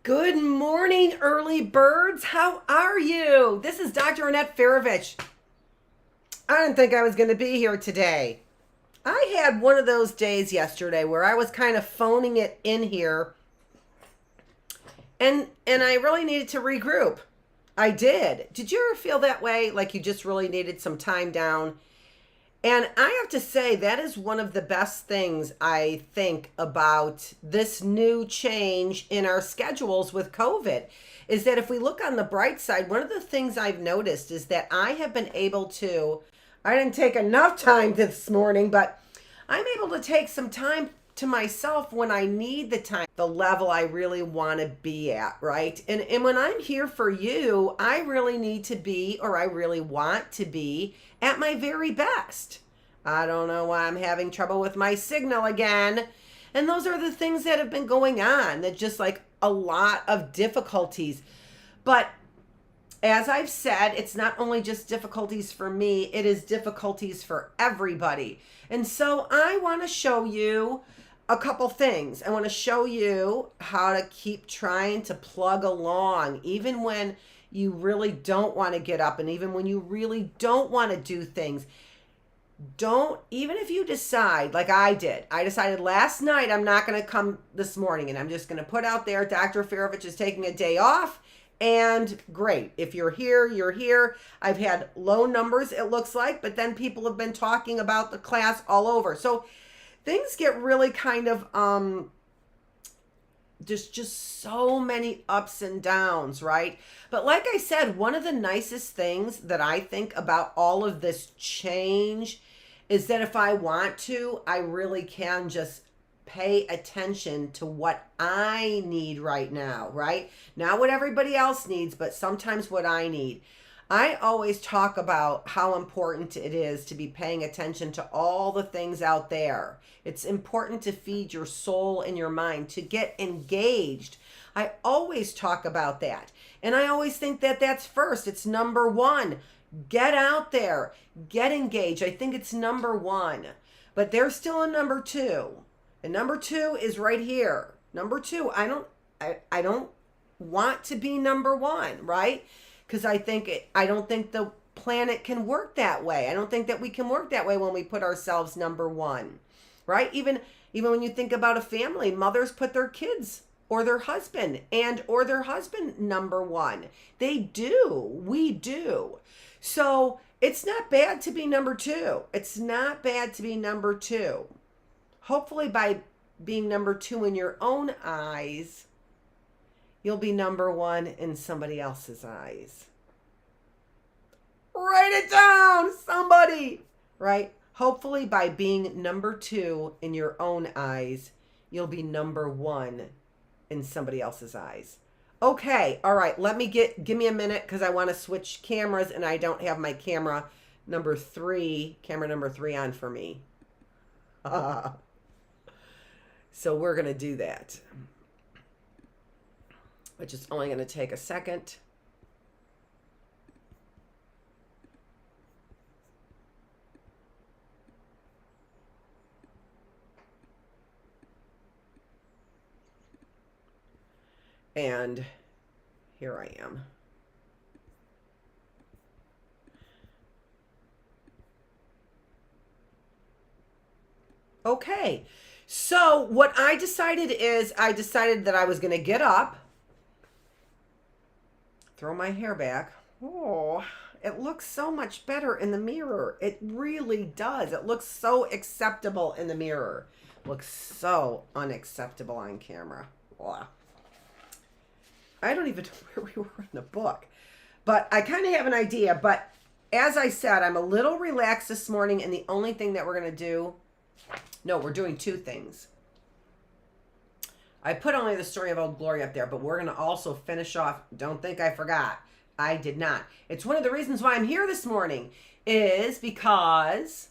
Good morning, early birds. How are you? This is Dr. Annette Feravich. I didn't think I was going to be here today. I had one of those days yesterday where I was kind of phoning it in here, and I really needed to regroup. I did. Did you ever feel that way? Like you just really needed some time down? And I have to say, that is one of the best things I think about this new change in our schedules with COVID, is that if we look on the bright side, one of the things I've noticed is that I have been able to, I didn't take enough time this morning, but I'm able to take some time to myself when I need the time, the level I really want to be at, right? And when I'm here for you, I really need to be, or I really want to be, at my very best. I don't know why I'm having trouble with my signal again. And those are the things that have been going on, that just like a lot of difficulties. But as I've said, it's not only just difficulties for me, it is difficulties for everybody. And so I want to show you a couple things. I want to show you how to keep trying to plug along, even when you really don't want to get up, and even when you really don't want to do things. Even if you decide, like I did, I decided last night I'm not going to come this morning, and I'm just going to put out there, Dr. Feravich is taking a day off, and great. If you're here, you're here. I've had low numbers, it looks like, but then people have been talking about the class all over. So things get really kind of, there's just so many ups and downs, right? But like I said, one of the nicest things that I think about all of this change is that if I want to, I really can just pay attention to what I need right now, right? Not what everybody else needs, but sometimes what I need. I always talk about how important it is to be paying attention to all the things out there. It's important to feed your soul and your mind, to get engaged. I always talk about that. And I always think that that's first. It's number one. Get out there. Get engaged. I think it's number one. But there's still a number two. And number two is right here. Number two, I don't want to be number one, right? Because I don't think the planet can work that way. I don't think that we can work that way when we put ourselves number one, right? Even when you think about a family, mothers put their kids or their husband number one. They do. We do. So it's not bad to be number two. It's not bad to be number two. Hopefully by being number two in your own eyes, you'll be number one in somebody else's eyes. Write it down, somebody, right? Hopefully by being number 2 in your own eyes, you'll be number 1 in somebody else's eyes. Okay, all right, give me a minute because I want to switch cameras and I don't have my camera number 3 on for me. So we're going to do that, which is only going to take a second. And here I am. Okay, so what I decided that I was going to get up, throw my hair back. Oh, it looks so much better in the mirror. It really does. It looks so acceptable in the mirror. Looks so unacceptable on camera. Blah. I don't even know where we were in the book, but I kind of have an idea. But as I said, I'm a little relaxed this morning, and the only thing that we're going to do, no, we're doing 2 things. I put only the story of Old Glory up there, but we're going to also finish off. Don't think I forgot. I did not. It's one of the reasons why I'm here this morning is because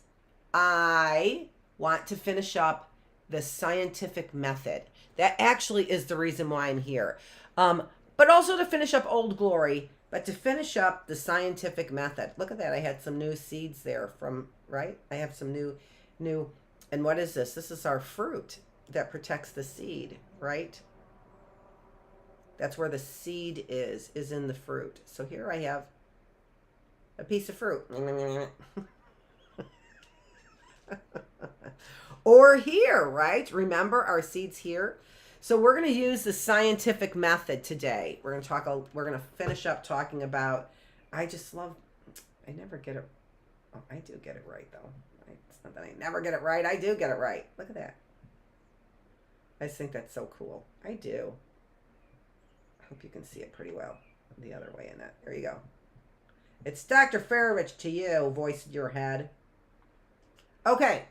I want to finish up the scientific method. That actually is the reason why I'm here. But also to finish up Old Glory, but to finish up the scientific method. Look at that. I had some new seeds there from, right? I have some new, and what is this? This is our fruit that protects the seed, right? That's where the seed is in the fruit. So here I have a piece of fruit. Or here, right? Remember our seeds here? So we're going to use the scientific method today. We're going to finish up talking about, I never get it. Oh, I do get it right though. It's not that I never get it right. I do get it right. Look at that. I just think that's so cool. I do. I hope you can see it pretty well the other way in that. There you go. It's Dr. Feravich to you, voice in your head. Okay.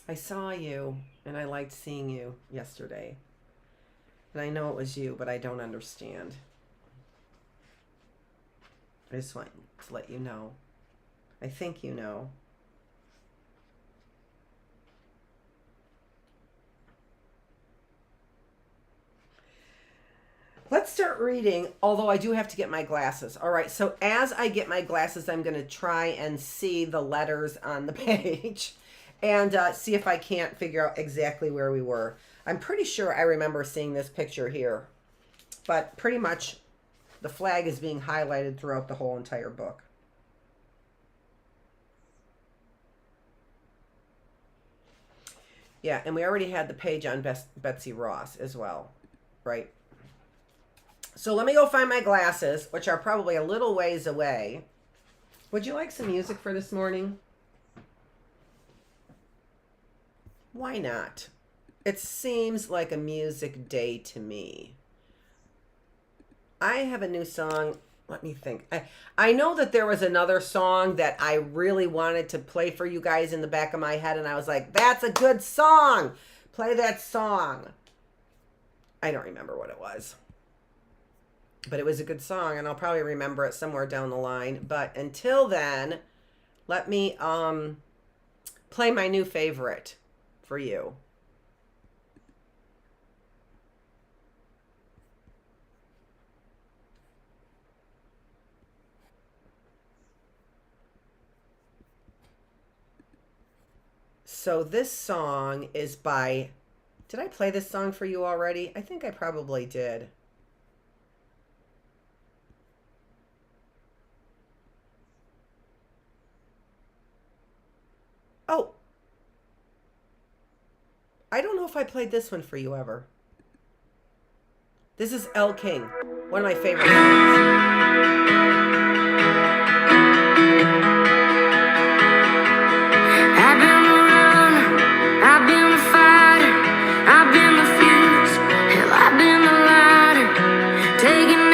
I saw you, and I liked seeing you yesterday. And I know it was you, but I don't understand. I just want to let you know. I think you know. Let's start reading, although I do have to get my glasses. All right, so as I get my glasses, I'm going to try and see the letters on the page. And see if I can't figure out exactly where we were. I'm pretty sure I remember seeing this picture here. But pretty much the flag is being highlighted throughout the whole entire book. Yeah, and we already had the page on Betsy Ross as well, right? So let me go find my glasses, which are probably a little ways away. Would you like some music for this morning? Why not? It seems like a music day to me. I have a new song. Let me think. I know that there was another song that I really wanted to play for you guys in the back of my head, and I was like, that's a good song. Play that song. I don't remember what it was. But it was a good song, and I'll probably remember it somewhere down the line. But until then, let me play my new favorite for you. So this song is by, did I play this song for you already? I think I probably did. Oh, I don't know if I played this one for you ever. This is Elle King, one of my favorite songs. Taking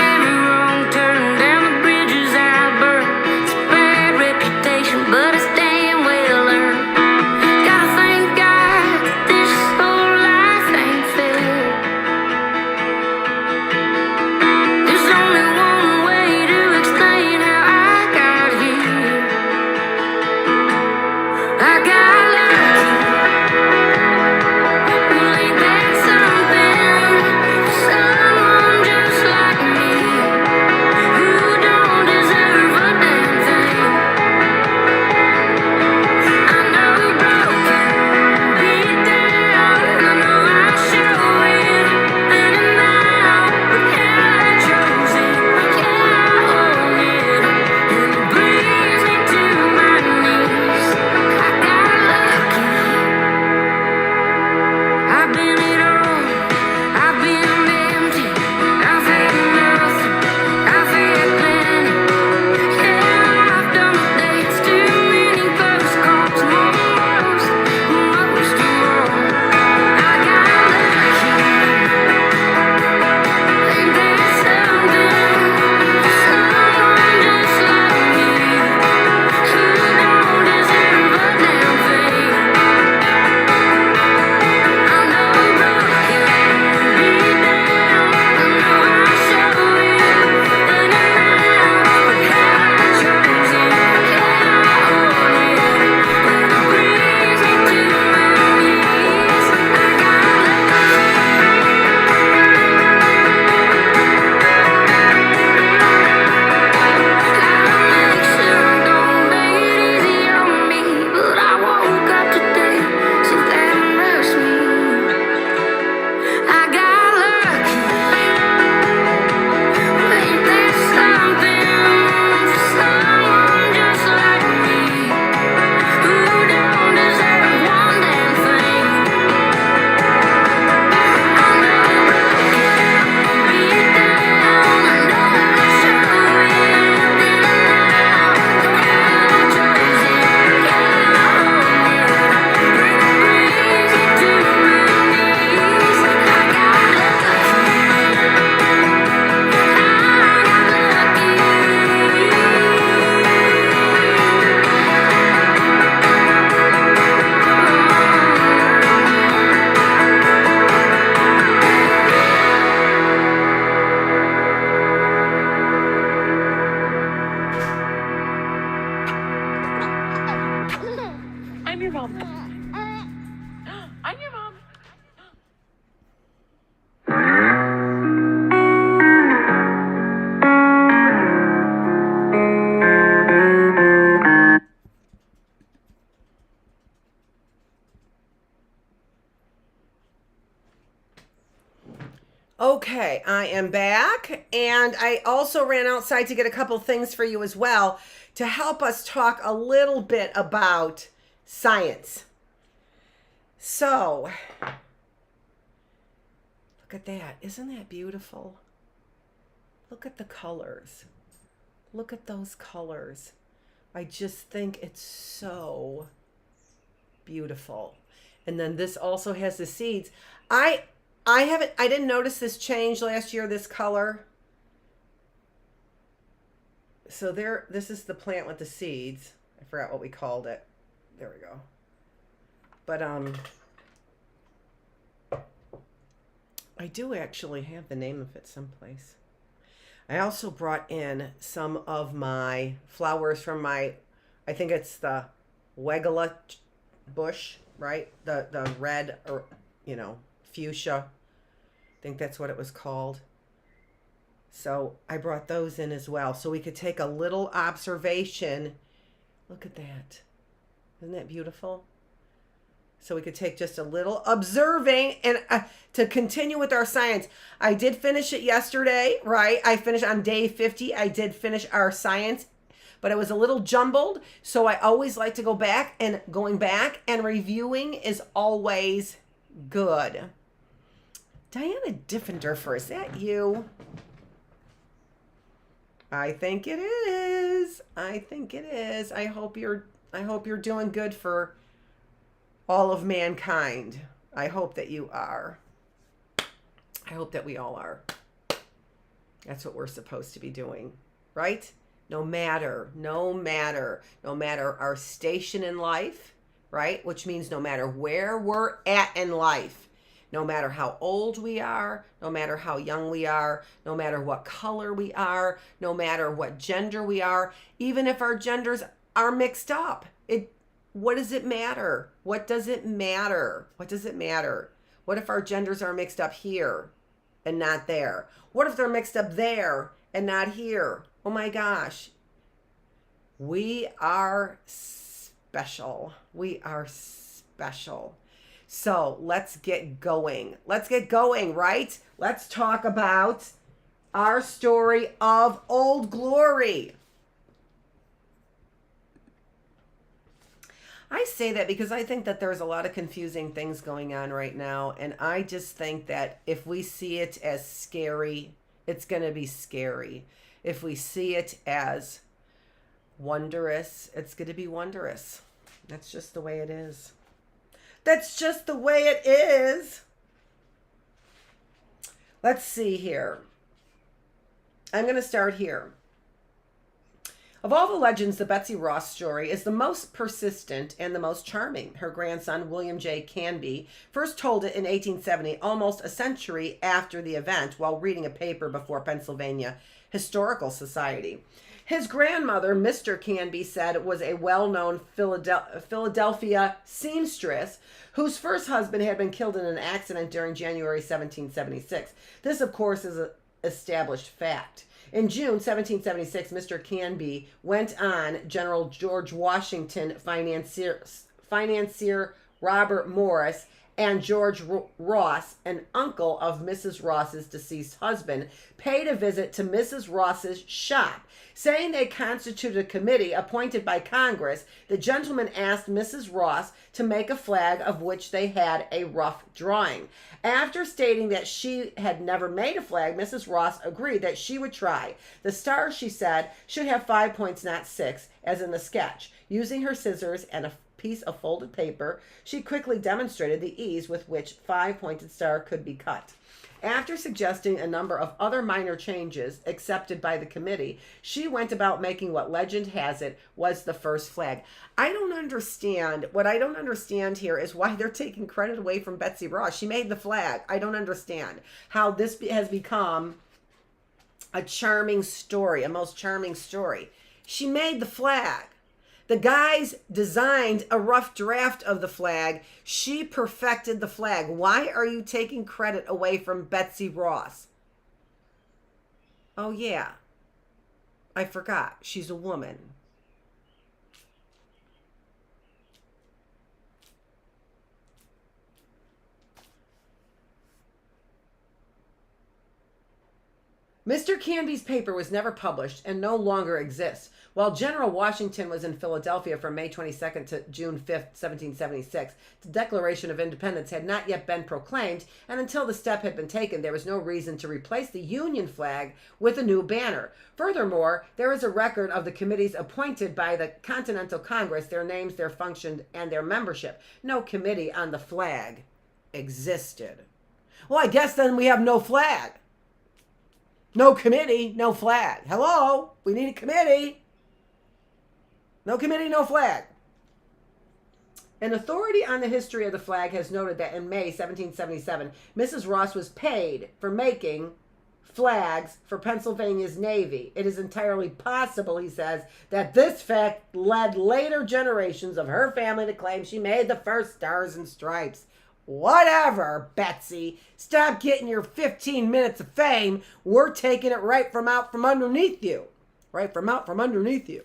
Okay, I am back, and I also ran outside to get a couple things for you as well to help us talk a little bit about science. So, look at that. Isn't that beautiful? Look at the colors. Look at those colors. I just think it's so beautiful. And then this also has the seeds. I didn't notice this change last year, this color. So this is the plant with the seeds. I forgot what we called it. There we go. But I do actually have the name of it someplace. I also brought in some of my flowers from I think it's the Wegala bush, right? The red, or fuchsia. I think that's what it was called. So I brought those in as well, so we could take a little observation. Look at that. Isn't that beautiful? So we could take just a little observing and to continue with our science. I did finish it yesterday, right? I finished on day 50. I did finish our science, but it was a little jumbled. So I always like to go back, and going back and reviewing is always good. Diana Diffenderfer, is that you? I think it is. I think it is. I hope you're doing good for all of mankind. I hope that you are. I hope that we all are. That's what we're supposed to be doing, right? No matter our station in life, right? Which means no matter where we're at in life, no matter how old we are, no matter how young we are, no matter what color we are, no matter what gender we are, even if our genders are mixed up, what does it matter? What does it matter? What does it matter? What if our genders are mixed up here and not there? What if they're mixed up there and not here? Oh my gosh. We are special. We are special. So let's get going. Let's get going, right? Let's talk about our story of Old Glory. I say that because I think that there's a lot of confusing things going on right now. And I just think that if we see it as scary, it's going to be scary. If we see it as wondrous, it's going to be wondrous. That's just the way it is. That's just the way it is. Let's see here. I'm going to start here. Of all the legends, the Betsy Ross story is the most persistent and the most charming. Her grandson, William J. Canby, first told it in 1870, almost a century after the event, while reading a paper before Pennsylvania Historical Society. His grandmother, Mr. Canby, said it was a well-known Philadelphia seamstress whose first husband had been killed in an accident during January 1776. This, of course, is an established fact. In June 1776, Mr. Canby went on General George Washington financier Robert Morris and George Ross, an uncle of Mrs. Ross's deceased husband, paid a visit to Mrs. Ross's shop. Saying they constituted a committee appointed by Congress, the gentleman asked Mrs. Ross to make a flag of which they had a rough drawing. After stating that she had never made a flag, Mrs. Ross agreed that she would try. The stars, she said, should have 5 points, not 6, as in the sketch. Using her scissors and a piece of folded paper, she quickly demonstrated the ease with which 5-pointed star could be cut. After suggesting a number of other minor changes accepted by the committee, she went about making what legend has it was the first flag. What I don't understand here is why they're taking credit away from Betsy Ross. She made the flag. I don't understand how this has become a charming story, a most charming story. She made the flag. The guys designed a rough draft of the flag. She perfected the flag. Why are you taking credit away from Betsy Ross? Oh, yeah. I forgot. She's a woman. Mr. Canby's paper was never published and no longer exists. While General Washington was in Philadelphia from May 22nd to June 5th, 1776, the Declaration of Independence had not yet been proclaimed, and until the step had been taken, there was no reason to replace the Union flag with a new banner. Furthermore, there is a record of the committees appointed by the Continental Congress, their names, their function, and their membership. No committee on the flag existed. Well, I guess then we have no flag. No committee, no flag. Hello? We need a committee. No committee, no flag. An authority on the history of the flag has noted that in May 1777, Mrs. Ross was paid for making flags for Pennsylvania's Navy. It is entirely possible, he says, that this fact led later generations of her family to claim she made the first stars and stripes. Whatever, Betsy. Stop getting your 15 minutes of fame. We're taking it right from out from underneath you. Right from out from underneath you.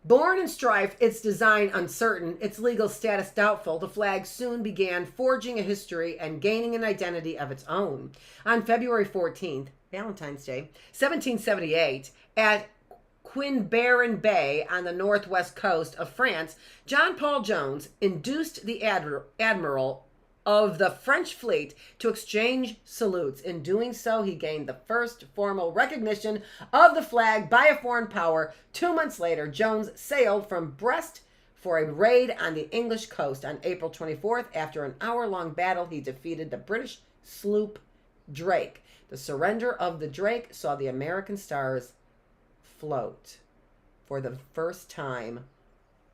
Born in strife, its design uncertain, its legal status doubtful, the flag soon began forging a history and gaining an identity of its own. On February 14th, Valentine's Day, 1778, at Quinbaron Bay on the northwest coast of France, John Paul Jones induced the admiral of the French fleet to exchange salutes. In doing so, he gained the first formal recognition of the flag by a foreign power. 2 months later, Jones sailed from Brest for a raid on the English coast. On April 24th, after an hour-long battle, he defeated the British sloop Drake. The surrender of the Drake saw the American stars float for the first time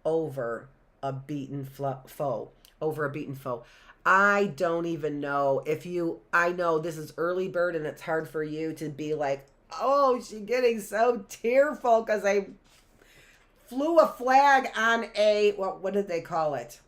over a beaten foe. I don't even know I know this is early bird and it's hard for you to be like, oh, she's getting so tearful because I flew a flag on what did they call it?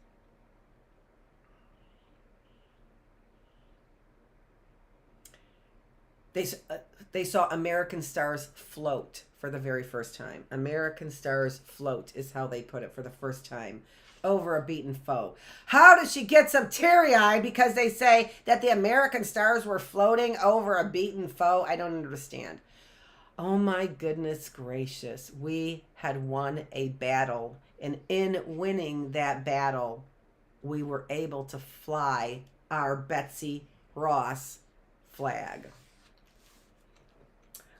They saw American stars float for the very first time. American stars float is how they put it for the first time over a beaten foe. How does she get some teary-eyed because they say that the American stars were floating over a beaten foe? I don't understand. Oh my goodness gracious. We had won a battle, and in winning that battle, we were able to fly our Betsy Ross flag.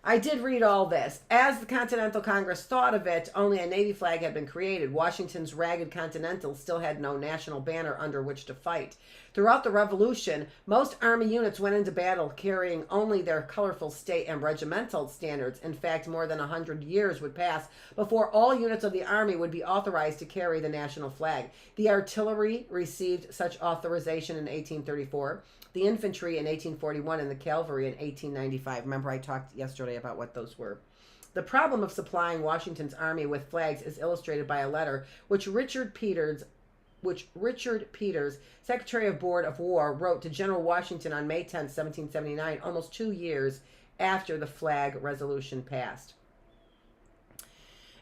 I did read all this. As the Continental Congress thought of it, only a Navy flag had been created. Washington's ragged Continental still had no national banner under which to fight. Throughout the Revolution, most Army units went into battle carrying only their colorful state and regimental standards. In fact, more than 100 years would pass before all units of the Army would be authorized to carry the national flag. The artillery received such authorization in 1834. The infantry in 1841 and the cavalry in 1895. Remember, I talked yesterday about what those were. The problem of supplying Washington's army with flags is illustrated by a letter which Richard Peters, Secretary of Board of War, wrote to General Washington on May 10, 1779, almost 2 years after the flag resolution passed.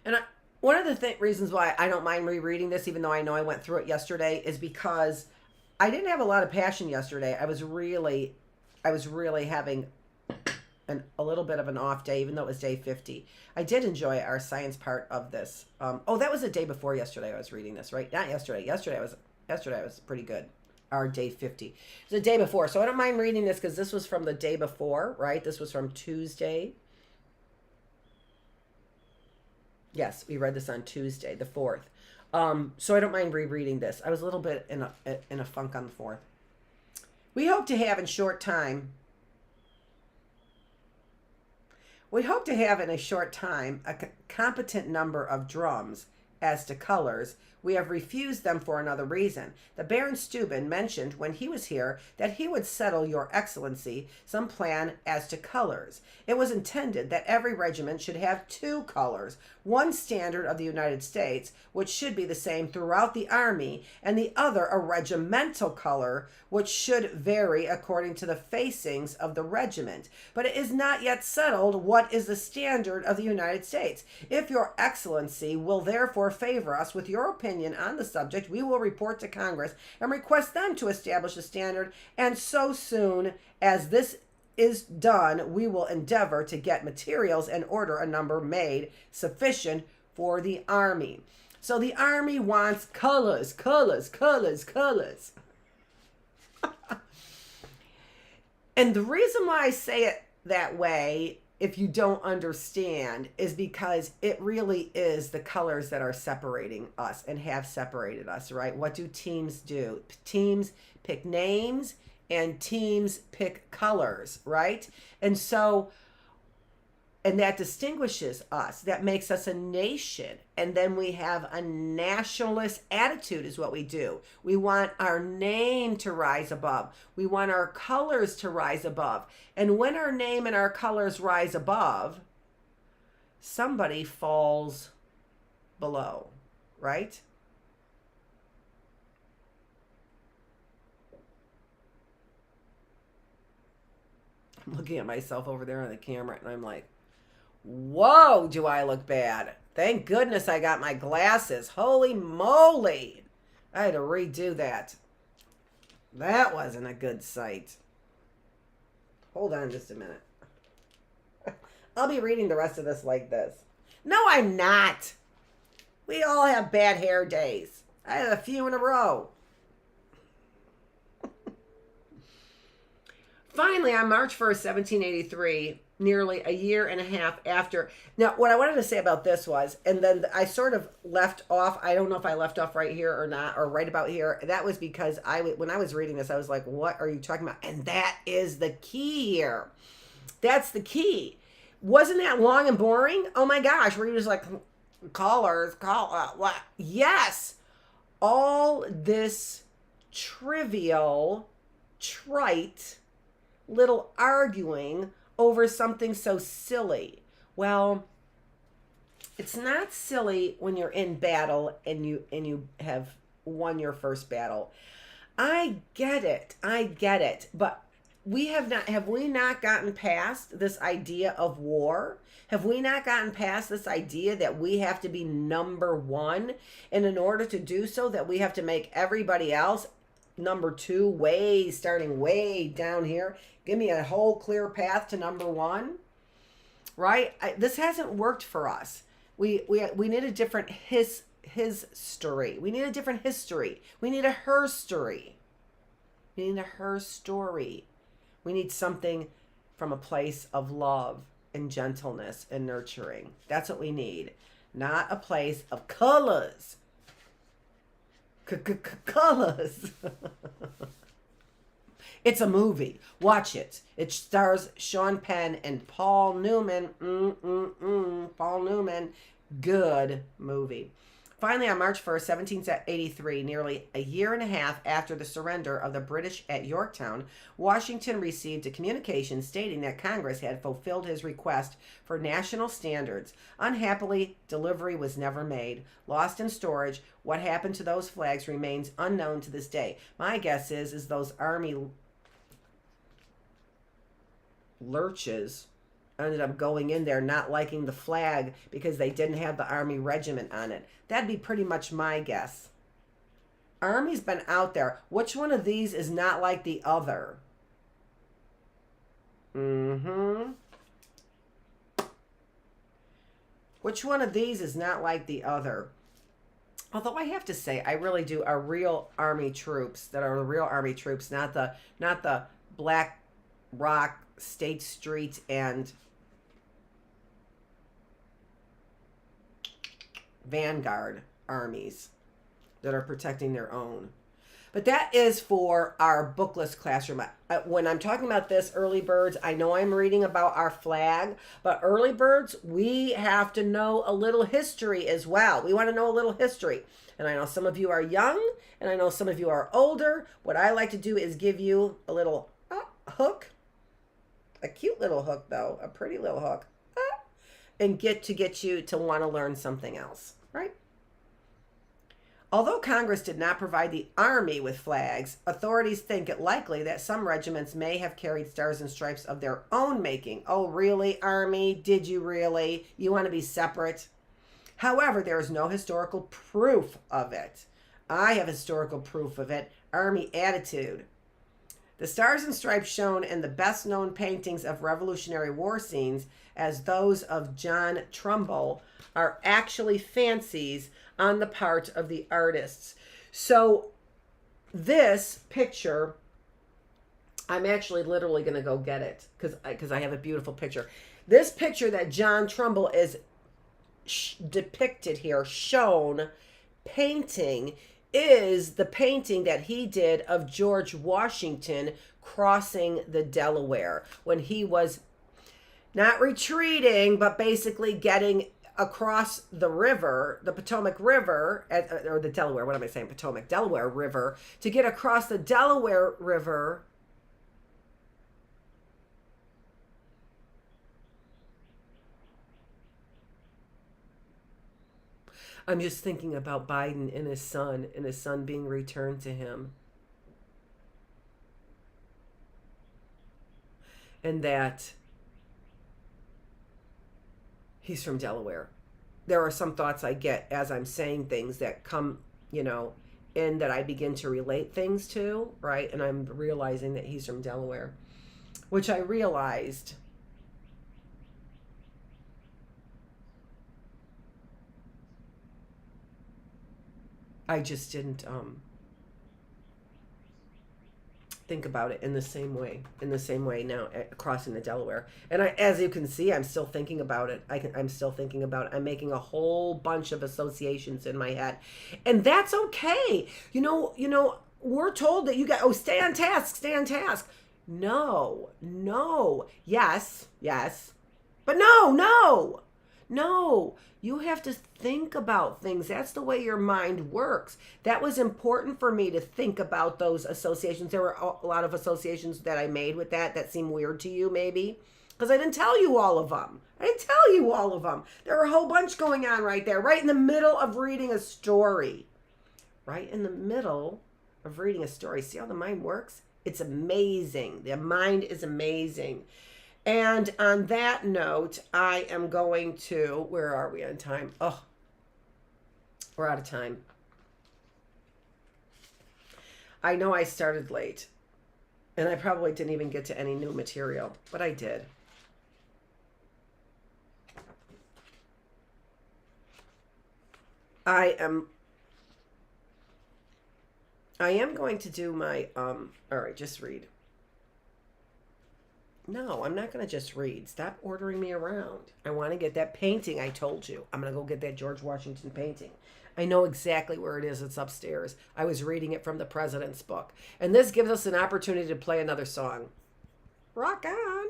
And one of the reasons why I don't mind rereading this, even though I know I went through it yesterday, is because I didn't have a lot of passion yesterday. I was really having a little bit of an off day, even though it was day 50. I did enjoy our science part of this. That was the day before yesterday I was reading this, right? Not yesterday. Yesterday I was pretty good. Our day 50. It was the day before. So I don't mind reading this because this was from the day before, right? This was from Tuesday. Yes, we read this on Tuesday, the 4th. So I don't mind rereading this. I was a little bit in a funk on the 4th. We hope to have in a short time a competent number of drums. As to colors, we have refused them for another reason. The Baron Steuben mentioned when he was here that he would settle, Your Excellency, some plan as to colors. It was intended that every regiment should have 2 colors, one standard of the United States, which should be the same throughout the army, and the other a regimental color, which should vary according to the facings of the regiment. But it is not yet settled what is the standard of the United States. If Your Excellency will therefore favor us with your opinion on the subject, we will report to Congress and request them to establish a standard, and so soon as this is done, we will endeavor to get materials and order a number made sufficient for the army. So the army wants colors, colors, colors, colors. And the reason why I say it that way, if you don't understand, is because it really is the colors that are separating us and have separated us, right? What do teams do? Teams pick names and teams pick colors, right? And so, and that distinguishes us. That makes us a nation. And then we have a nationalist attitude is what we do. We want our name to rise above. We want our colors to rise above. And when our name and our colors rise above, somebody falls below, right? I'm looking at myself over there on the camera and I'm like, whoa, do I look bad? Thank goodness I got my glasses. Holy moly. I had to redo that. That wasn't a good sight. Hold on just a minute. I'll be reading the rest of this like this. No, I'm not. We all have bad hair days. I had a few in a row. Finally, on March 1st, 1783, nearly a year and a half after. Now, what I wanted to say about this was, and then I sort of left off, I don't know if I left off right here or not, or right about here. That was because when I was reading this, I was like, what are you talking about? And that is the key here. That's the key. Wasn't that long and boring? Oh my gosh, were you just like, colors, what? Yes. All this trivial, trite, little arguing over something so silly. Well, it's not silly when you're in battle and you have won your first battle. I get it. But have we not gotten past this idea of war? Have we not gotten past this idea that we have to be number one, and in order to do so that we have to make everybody else number two, starting way down here? Give me a whole clear path to number one, right? This hasn't worked for us. We need a different his story. We need a different history. We need a her story. We need a her story. We need something from a place of love and gentleness and nurturing. That's what we need. Not a place of colors. Colors. It's a movie. Watch it. It stars Sean Penn and Paul Newman. Paul Newman. Good movie. Finally, on March 1st, 1783, nearly a year and a half after the surrender of the British at Yorktown, Washington received a communication stating that Congress had fulfilled his request for national standards. Unhappily, delivery was never made. Lost in storage, what happened to those flags remains unknown to this day. My guess is those army lurches ended up going in there not liking the flag because they didn't have the army regiment on it. That'd be pretty much my guess. Army's been out there. Which one of these is not like the other? Which one of these is not like the other? Although I have to say, I really do. Our real army troops that are the real army troops, not the Black Rock, State Street, and Vanguard armies that are protecting their own. But that is for our bookless classroom. When I'm talking about this, early birds, I know I'm reading about our flag, but early birds, we have to know a little history as well. We want to know a little history. And I know some of you are young, and I know some of you are older. What I like to do is give you a little hook, a cute little hook though, a pretty little hook, and get you to want to learn something else, right? Although Congress did not provide the Army with flags, authorities think it likely that some regiments may have carried stars and stripes of their own making. Oh, really, Army? Did you really? You want to be separate? However, there is no historical proof of it. I have historical proof of it. Army attitude. The stars and stripes shown in the best known paintings of Revolutionary War scenes as those of John Trumbull are actually fancies on the part of the artists. So this picture, I'm actually literally going to go get it because I have a beautiful picture. This picture that John Trumbull is depicted here, shown, painting, is the painting that he did of George Washington crossing the Delaware when he was not retreating, but basically getting across the river, the Potomac River, or the Delaware, what am I saying? Potomac, Delaware River, to get across the Delaware River. I'm just thinking about Biden and his son being returned to him. And that he's from Delaware. There are some thoughts I get as I'm saying things that come, in that I begin to relate things to, right? And I'm realizing that he's from Delaware, which I realized I just didn't think about it in the same way now, crossing the Delaware. And as you can see, I'm still thinking about it. I'm still thinking about it. I'm making a whole bunch of associations in my head, and that's okay. We're told that you got, stay on task. No, yes, but no. You have to think about things. That's the way your mind works. That was important for me to think about those associations. There were a lot of associations that I made with that seem weird to you, maybe, because I didn't tell you all of them. There were a whole bunch going on right there, right in the middle of reading a story. See how the mind works? It's amazing. The mind is amazing. And on that note, I am going to, where are we on time? Oh, we're out of time. I know I started late, and I probably didn't even get to any new material, but I did. I am going to do my, all right, just read. No, I'm not going to just read. Stop ordering me around. I want to get that painting I told you. I'm going to go get that George Washington painting. I know exactly where it is. It's upstairs. I was reading it from the president's book. And this gives us an opportunity to play another song. Rock on.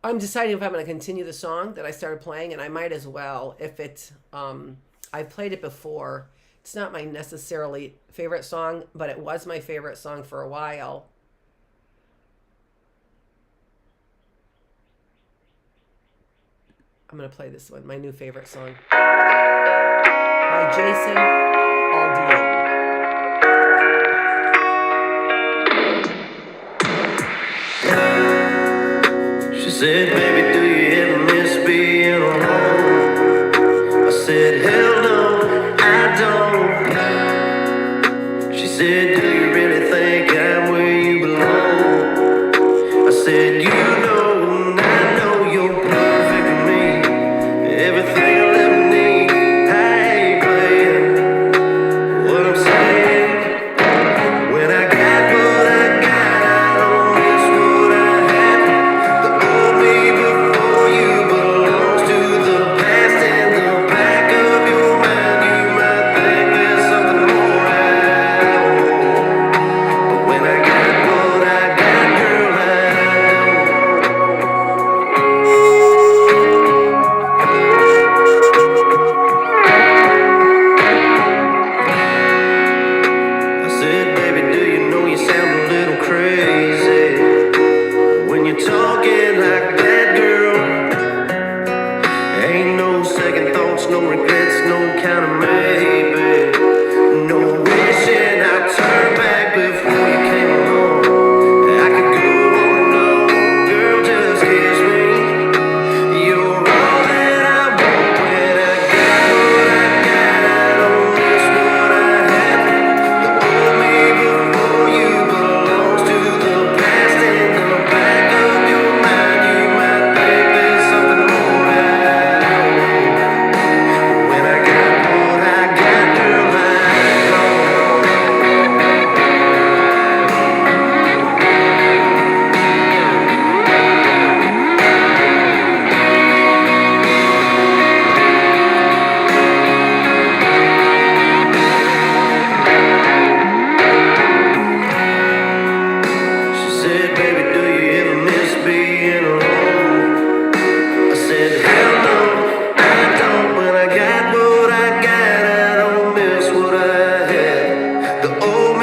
I'm deciding if I'm going to continue the song that I started playing, and I might as well. If it's, I've played it before. It's not my necessarily favorite song, but it was my favorite song for a while. I'm going to play this one, my new favorite song, by Jason Aldean. She said, baby, do you ever miss being alone? I said, hell no, I don't. She said, do you really think I'm where you belong? I said, you know, and I know you're perfect for me. Everything I'll ever need. I ain't playing what I'm saying. When I got what I got, I don't miss what I had. The old me before you belongs to the past. In the back of your mind, you might think there's something more I want.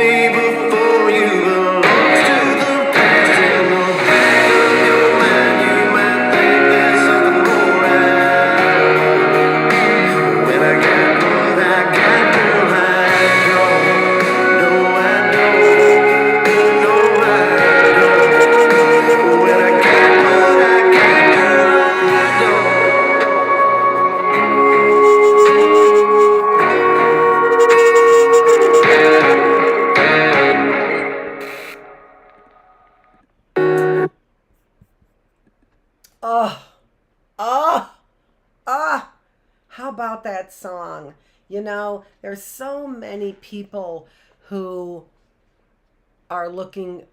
me before you belongs to the past. In the back of your mind, you might think there's something more out. When I got what I got, girl, I don't. No, I don't. No, I don't. When I got what I got, girl, I don't. Oh, oh, ah. How about that song? You know, there's so many people who are looking,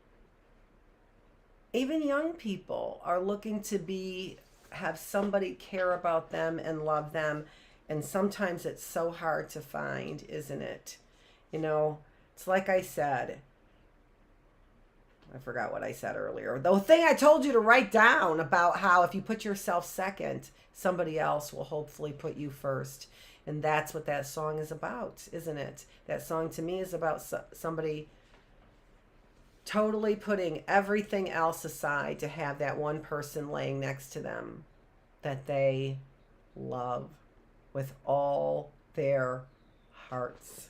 even young people are looking to have somebody care about them and love them. And sometimes it's so hard to find, isn't it? You know, it's like I said, I forgot what I said earlier. The thing I told you to write down about how if you put yourself second, somebody else will hopefully put you first. And that's what that song is about, isn't it? That song to me is about somebody totally putting everything else aside to have that one person laying next to them that they love with all their hearts.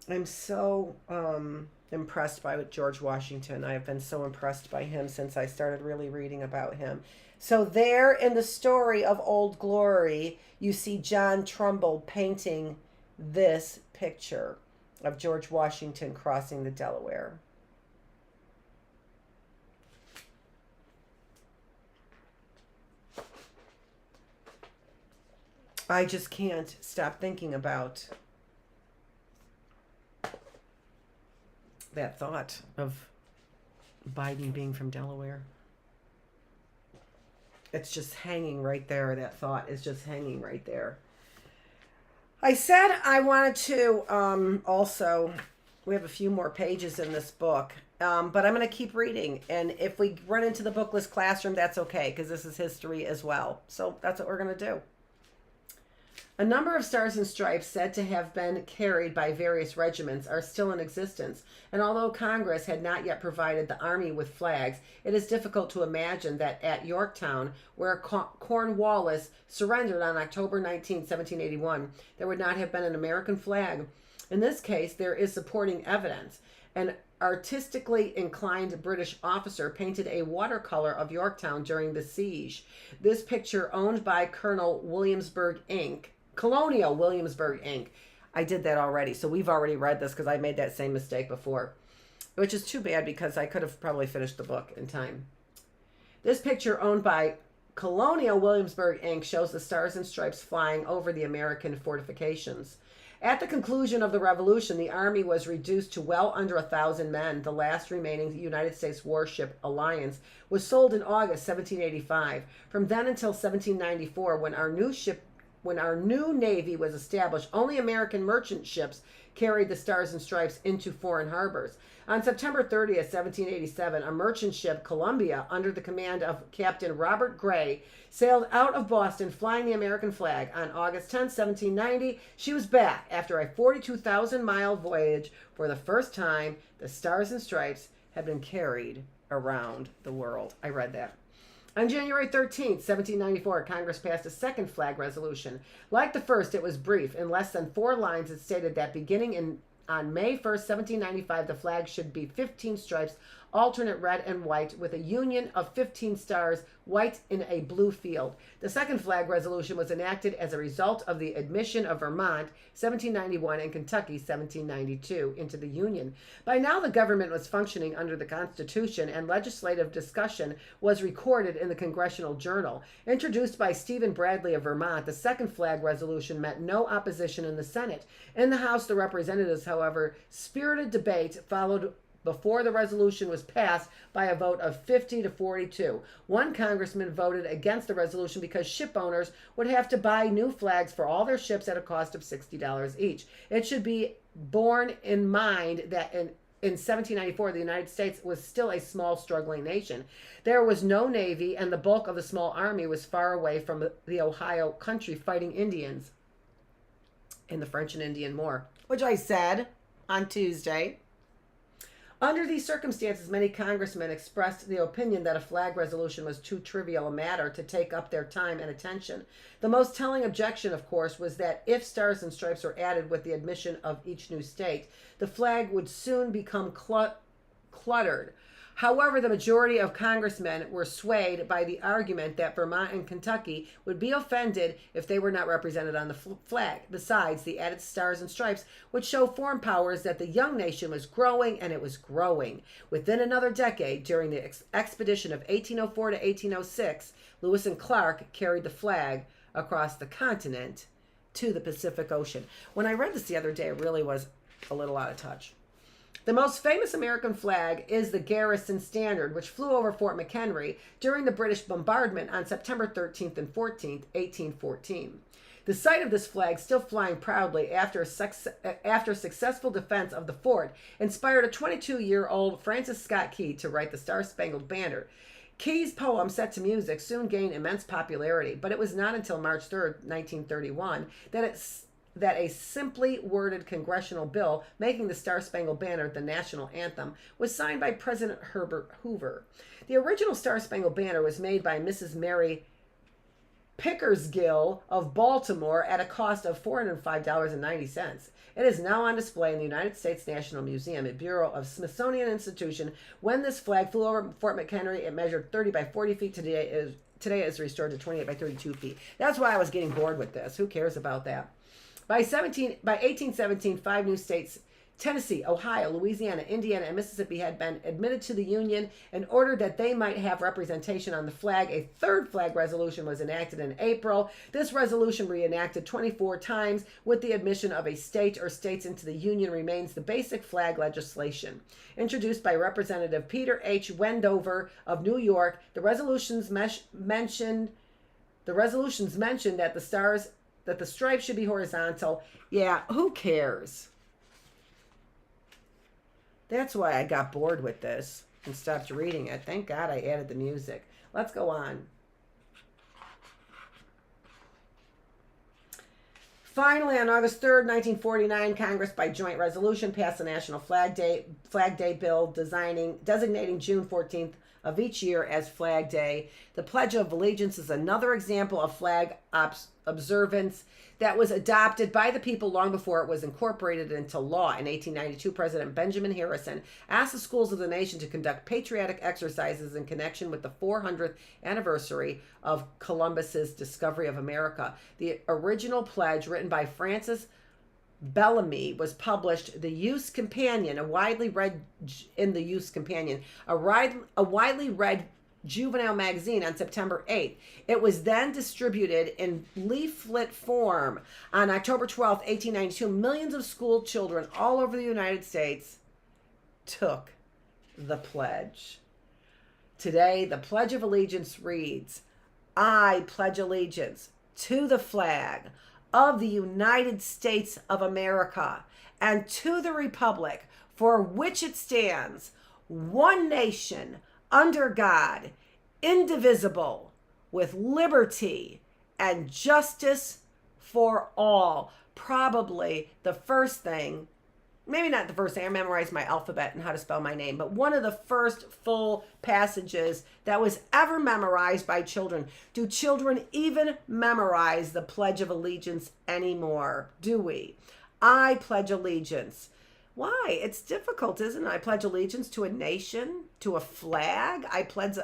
I'm so impressed by George Washington. I have been so impressed by him since I started really reading about him. So there in the story of Old Glory, you see John Trumbull painting this picture of George Washington crossing the Delaware. I just can't stop thinking about that thought of Biden being from Delaware. It's just hanging right there. That thought is just hanging right there. I said I wanted to also, we have a few more pages in this book, but I'm going to keep reading. And if we run into the Bookless classroom, that's okay, because this is history as well. So that's what we're going to do. A number of stars and stripes said to have been carried by various regiments are still in existence, and although Congress had not yet provided the Army with flags, it is difficult to imagine that at Yorktown, where Cornwallis surrendered on October 19, 1781, there would not have been an American flag. In this case, there is supporting evidence. An artistically inclined British officer painted a watercolor of Yorktown during the siege. This picture, owned by Colonial Williamsburg Inc., I did that already, so we've already read this because I made that same mistake before, which is too bad because I could have probably finished the book in time. This picture, owned by Colonial Williamsburg Inc., shows the Stars and Stripes flying over the American fortifications. At the conclusion of the Revolution, the Army was reduced to well under 1,000 men. The last remaining United States warship, Alliance, was sold in August 1785. From then until 1794, when our new Navy was established, only American merchant ships carried the Stars and Stripes into foreign harbors. On September 30th, 1787, a merchant ship, Columbia, under the command of Captain Robert Gray, sailed out of Boston flying the American flag. On August 10, 1790, she was back. After a 42,000-mile voyage, for the first time, the Stars and Stripes had been carried around the world. I read that. On January 13, 1794, Congress passed a second flag resolution. Like the first, it was brief. In less than 4 lines, it stated that beginning on May 1st, 1795, the flag should be 15 stripes, alternate red and white, with a union of 15 stars, white in a blue field. The second flag resolution was enacted as a result of the admission of Vermont, 1791, and Kentucky, 1792, into the Union. By now, the government was functioning under the Constitution, and legislative discussion was recorded in the Congressional Journal. Introduced by Stephen Bradley of Vermont, the second flag resolution met no opposition in the Senate. In the House, the representatives, however, spirited debate followed before the resolution was passed by a vote of 50 to 42. One congressman voted against the resolution because ship owners would have to buy new flags for all their ships at a cost of $60 each. It should be borne in mind that in 1794, the United States was still a small, struggling nation. There was no navy, and the bulk of the small army was far away from the Ohio country fighting Indians. in the French and Indian War, which I said on Tuesday. Under these circumstances, many congressmen expressed the opinion that a flag resolution was too trivial a matter to take up their time and attention. The most telling objection, of course, was that if stars and stripes were added with the admission of each new state, the flag would soon become cluttered. However, the majority of congressmen were swayed by the argument that Vermont and Kentucky would be offended if they were not represented on the flag. Besides, the added stars and stripes would show foreign powers that the young nation was growing, and it was growing. Within another decade, during the expedition of 1804 to 1806, Lewis and Clark carried the flag across the continent to the Pacific Ocean. When I read this the other day, it really was a little out of touch. The most famous American flag is the Garrison Standard, which flew over Fort McHenry during the British bombardment on September 13th and 14th, 1814. The sight of this flag still flying proudly after successful defense of the fort inspired a 22-year-old Francis Scott Key to write the Star-Spangled Banner. Key's poem, set to music, soon gained immense popularity, but it was not until March 3rd, 1931, that a simply worded congressional bill making the Star-Spangled Banner the national anthem was signed by President Herbert Hoover. The original Star-Spangled Banner was made by Mrs. Mary Pickersgill of Baltimore at a cost of $405.90. It is now on display in the United States National Museum, a Bureau of Smithsonian Institution. When this flag flew over Fort McHenry, it measured 30 by 40 feet. Today it is restored to 28 by 32 feet. That's why I was getting bored with this. Who cares about that? By 1817, 5 new states, Tennessee, Ohio, Louisiana, Indiana, and Mississippi, had been admitted to the Union. In order that they might have representation on the flag, a third flag resolution was enacted in April. This resolution, reenacted 24 times with the admission of a state or states into the Union, remains the basic flag legislation. Introduced by Representative Peter H. Wendover of New York, the resolutions mentioned that the stripes should be horizontal. Yeah, who cares? That's why I got bored with this and stopped reading it. Thank God I added the music. Let's go on. Finally, on August 3rd, 1949, Congress, by joint resolution, passed the National Flag Day bill designating June 14th of each year as Flag Day. The Pledge of Allegiance is another example of flag observance that was adopted by the people long before it was incorporated into law. In 1892, President Benjamin Harrison asked the schools of the nation to conduct patriotic exercises in connection with the 400th anniversary of Columbus's discovery of America. The original pledge, written by Francis Bellamy, was published the Youth's Companion, a widely read juvenile magazine on September 8th. It was then distributed in leaflet form on October 12th, 1892. Millions of school children all over the United States took the pledge. Today, the Pledge of Allegiance reads, "I pledge allegiance to the flag of the United States of America and to the republic for which it stands, one nation, under God, indivisible, with liberty and justice for all." Probably the first thing, maybe not the first thing, I memorized my alphabet and how to spell my name, but one of the first full passages that was ever memorized by children. Do children even memorize the Pledge of Allegiance anymore? Do we? I pledge allegiance. Why? It's difficult, isn't it? I pledge allegiance to a nation, to a flag. I pledge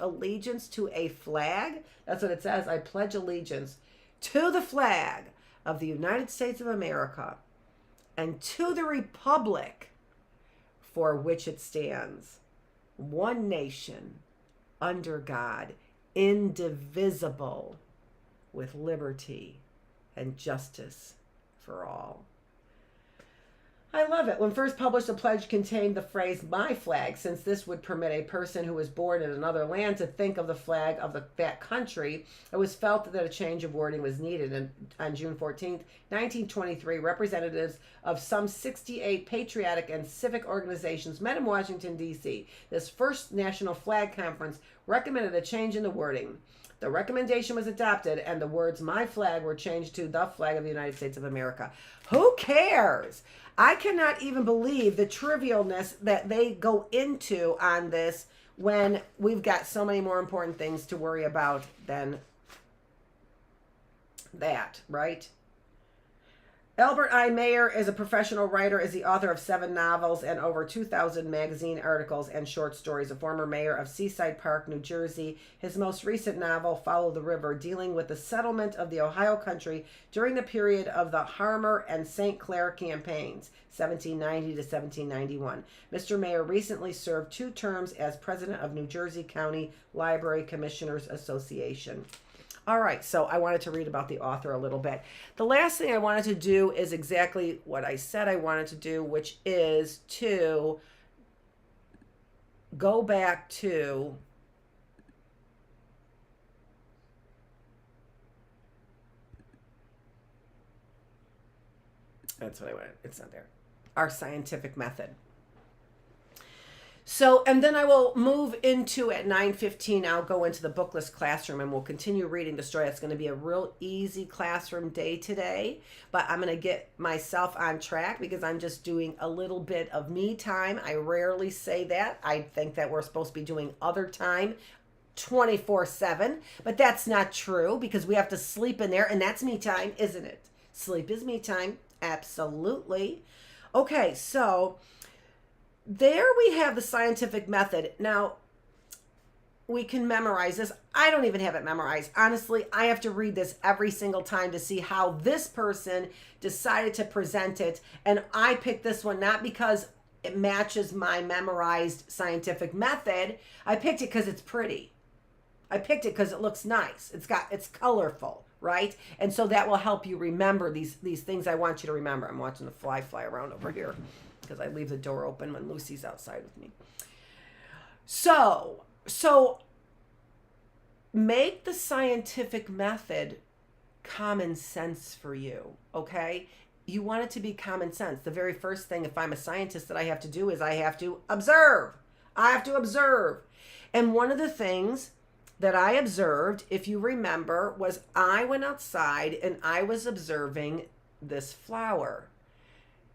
allegiance to a flag. That's what it says. I pledge allegiance to the flag of the United States of America and to the republic for which it stands, one nation, under God, indivisible, with liberty and justice for all. I love it. When first published, the pledge contained the phrase "my flag," since this would permit a person who was born in another land to think of the flag of that country. It was felt that a change of wording was needed. And on June 14th, 1923, representatives of some 68 patriotic and civic organizations met in Washington, D.C. This first National Flag Conference recommended a change in the wording. The recommendation was adopted, and the words "my flag" were changed to "the flag of the United States of America." Who cares? I cannot even believe the trivialness that they go into on this when we've got so many more important things to worry about than that, right? Albert I. Mayer is a professional writer, is the author of 7 novels and over 2,000 magazine articles and short stories, a former mayor of Seaside Park, New Jersey. His most recent novel, Follow the River, dealing with the settlement of the Ohio country during the period of the Harmer and St. Clair campaigns, 1790 to 1791. Mr. Mayer recently served 2 terms as president of New Jersey County Library Commissioners Association. All right, so I wanted to read about the author a little bit. The last thing I wanted to do is exactly what I said I wanted to do, which is to go back to that's what I wanted. It's not there. Our scientific method. So, and then I will move into at 9:15, I'll go into the Bookless classroom and we'll continue reading the story. It's going to be a real easy classroom day today, but I'm going to get myself on track because I'm just doing a little bit of me time. I rarely say that. I think that we're supposed to be doing other time 24/7, but that's not true because we have to sleep in there, and that's me time, isn't it? Sleep is me time. Absolutely. Okay, so there we have the scientific method. Now, we can memorize this. I don't even have it memorized. Honestly, I have to read this every single time to see how this person decided to present it. And I picked this one not because it matches my memorized scientific method. I picked it because it's pretty. I picked it because it looks nice. It's colorful, right? And so that will help you remember these things I want you to remember. I'm watching the fly around over here, because I leave the door open when Lucy's outside with me. So make the scientific method common sense for you, okay? You want it to be common sense. The very first thing, if I'm a scientist, that I have to do is I have to observe. I have to observe. And one of the things that I observed, if you remember, was I went outside and I was observing this flower.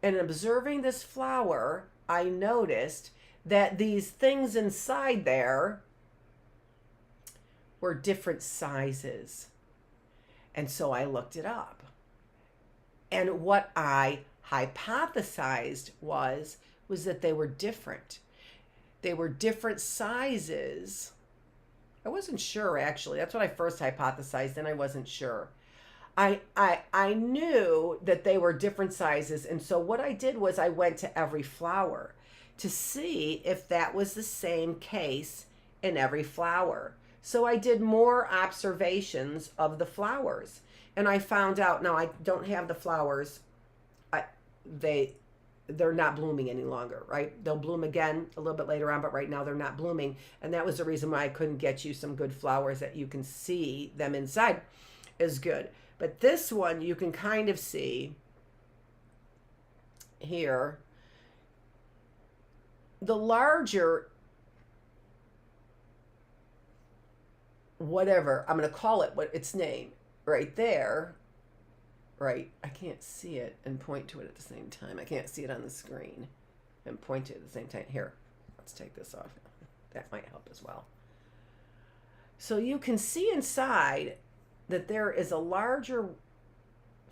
And observing this flower, I noticed that these things inside there were different sizes. And so I looked it up. And what I hypothesized was that they were different. They were different sizes. I wasn't sure, actually. That's what I first hypothesized, and I wasn't sure. I knew that they were different sizes, and so what I did was I went to every flower to see if that was the same case in every flower. So I did more observations of the flowers, and I found out, now I don't have the flowers, they're not blooming any longer, right? They'll bloom again a little bit later on, but right now they're not blooming, and that was the reason why I couldn't get you some good flowers that you can see them inside is good. But this one you can kind of see here. The larger, whatever, I'm going to call it what its name, right there, right? I can't see it and point to it at the same time. I can't see it on the screen and point to it at the same time. Here, let's take this off. That might help as well. So you can see inside that there is a larger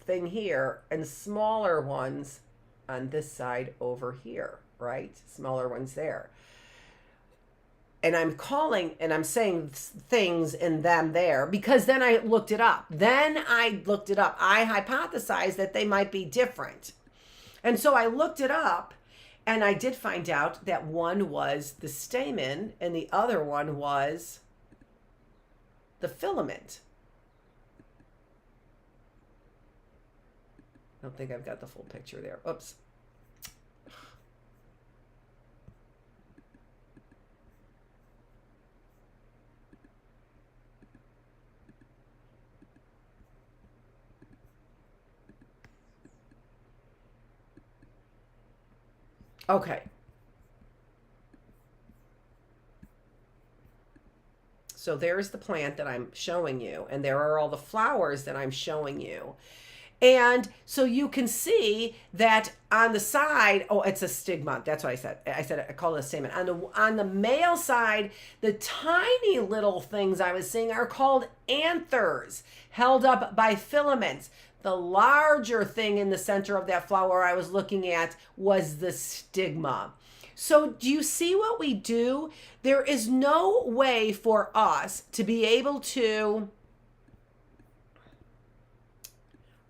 thing here and smaller ones on this side over here, right? Smaller ones there. And I'm calling and I'm saying things in them there because then I looked it up. I hypothesized that they might be different. And so I looked it up and I did find out that one was the stamen and the other one was the filament. I don't think I've got the full picture there. Oops. Okay. So there's the plant that I'm showing you, and there are all the flowers that I'm showing you. And so you can see that on the side, oh, it's a stigma. That's what I said. I called it a stamen. On the male side, the tiny little things I was seeing are called anthers, held up by filaments. The larger thing in the center of that flower I was looking at was the stigma. So do you see what we do? There is no way for us to be able to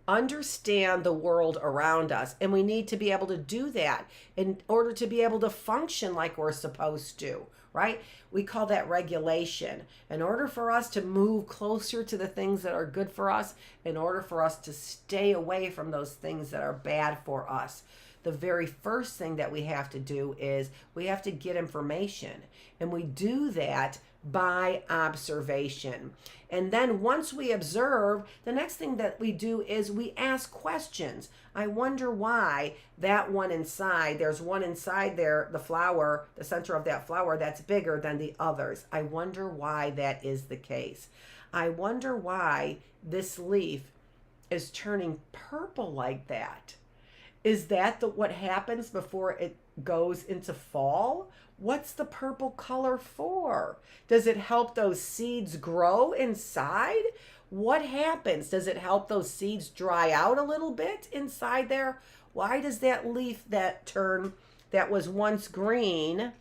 understand the world around us, and we need to be able to do that in order to be able to function like we're supposed to, right? We call that regulation. In order for us to move closer to the things that are good for us, in order for us to stay away from those things that are bad for us, the very first thing that we have to do is we have to get information, and we do that by observation. And then once we observe, the next thing that we do is we ask questions. I wonder why that one inside, there's one inside there, the flower, the center of that flower, that's bigger than the others. I wonder why that is the case. I wonder why this leaf is turning purple like that. Is that what happens before it goes into fall? What's the purple color for? Does it help those seeds grow inside? What happens? Does it help those seeds dry out a little bit inside there? Why does that leaf that was once green,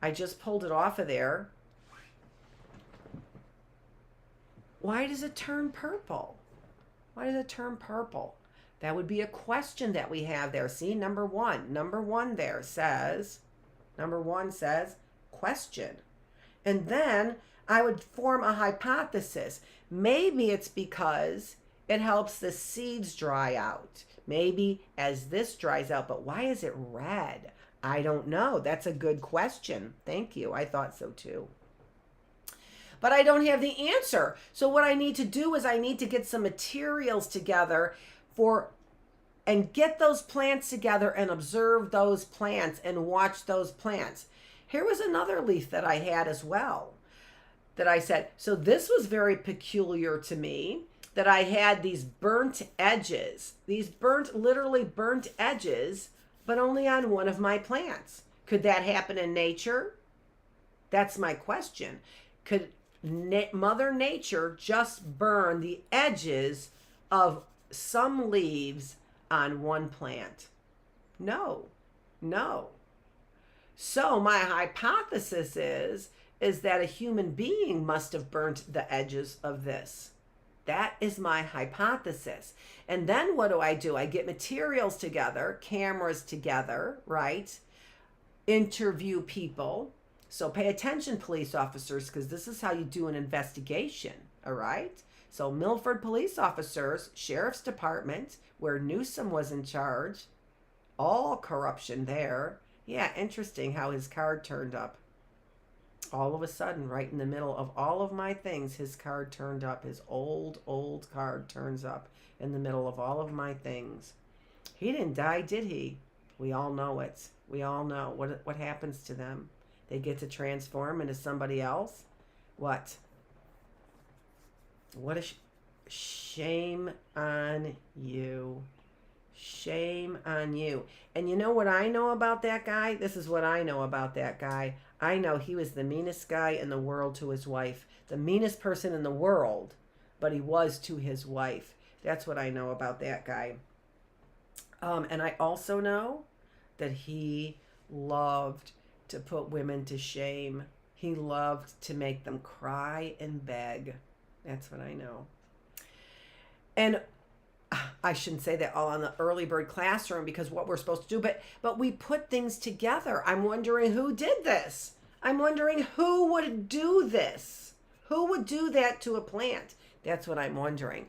I just pulled it off of there. Why does it turn purple? Why does it turn purple? That would be a question that we have there. See, number one there says, number one says question. And then I would form a hypothesis. Maybe it's because it helps the seeds dry out. Maybe as this dries out, but why is it red? I don't know. That's a good question. Thank you. I thought so too. But I don't have the answer. So what I need to do is I need to get some materials together and get those plants together and observe those plants and watch those plants. Here was another leaf that I had as well that I said, so this was very peculiar to me, that I had these burnt edges, literally burnt edges, but only on one of my plants. Could that happen in nature? That's my question. Could Mother Nature just burn the edges of some leaves on one plant? No. So my hypothesis is that a human being must have burnt the edges of this. That is my hypothesis. And then what do? I get materials together, cameras together, right? Interview people. So pay attention, police officers, because this is how you do an investigation, all right? So Milford police officers, sheriff's department, where Newsom was in charge, all corruption there. Yeah, interesting how his card turned up. All of a sudden, right in the middle of all of my things, his card turned up. His old card turns up in the middle of all of my things. He didn't die, did he? We all know it. We all know what happens to them. They get to transform into somebody else. What a shame on you. Shame on you. And you know what I know about that guy? This is what I know about that guy. I know he was the meanest guy in the world to his wife. The meanest person in the world, but he was to his wife. That's what I know about that guy. And I also know that he loved to put women to shame. He loved to make them cry and beg. That's what I know. And I shouldn't say that all on the early bird classroom, because what we're supposed to do, but we put things together. I'm wondering who did this. I'm wondering who would do this. Who would do that to a plant? That's what I'm wondering.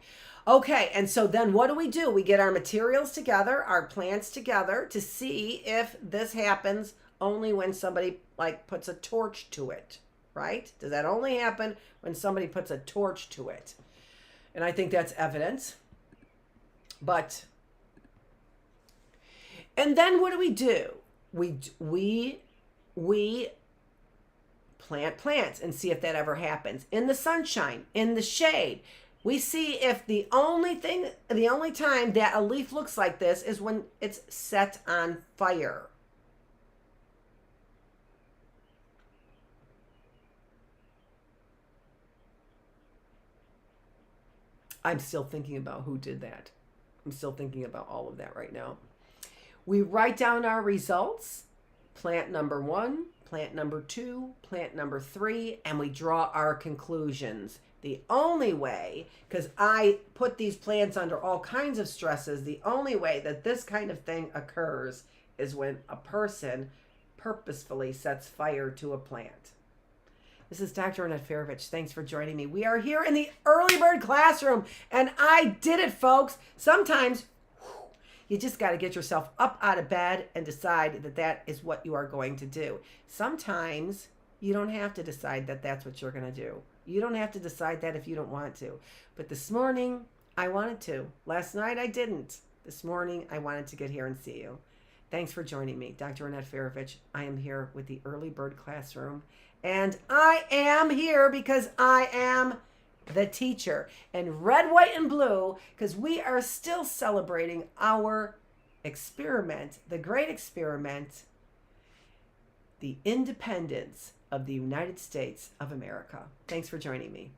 Okay, and so then what do? We get our materials together, our plants together, to see if this happens only when somebody puts a torch to it, right? Does that only happen when somebody puts a torch to it? And I think that's evidence. And then what do? We plant plants and see if that ever happens. In the sunshine, in the shade. We see if the only time that a leaf looks like this is when it's set on fire. I'm still thinking about who did that. I'm still thinking about all of that right now. We write down our results, plant number 1, plant number 2, plant number 3, and we draw our conclusions. The only way, because I put these plants under all kinds of stresses, the only way that this kind of thing occurs is when a person purposefully sets fire to a plant. This is Dr. Annette Feravich. Thanks for joining me. We are here in the early bird classroom, and I did it, folks. Sometimes you just got to get yourself up out of bed and decide that that is what you are going to do. Sometimes you don't have to decide that that's what you're going to do. You don't have to decide that if you don't want to. But this morning, I wanted to. Last night, I didn't. This morning, I wanted to get here and see you. Thanks for joining me. Dr. Annette Feravich. I am here with the Early Bird Classroom. And I am here because I am the teacher. In red, white, and blue, because we are still celebrating our experiment, the great experiment, the independence of the United States of America. Thanks for joining me.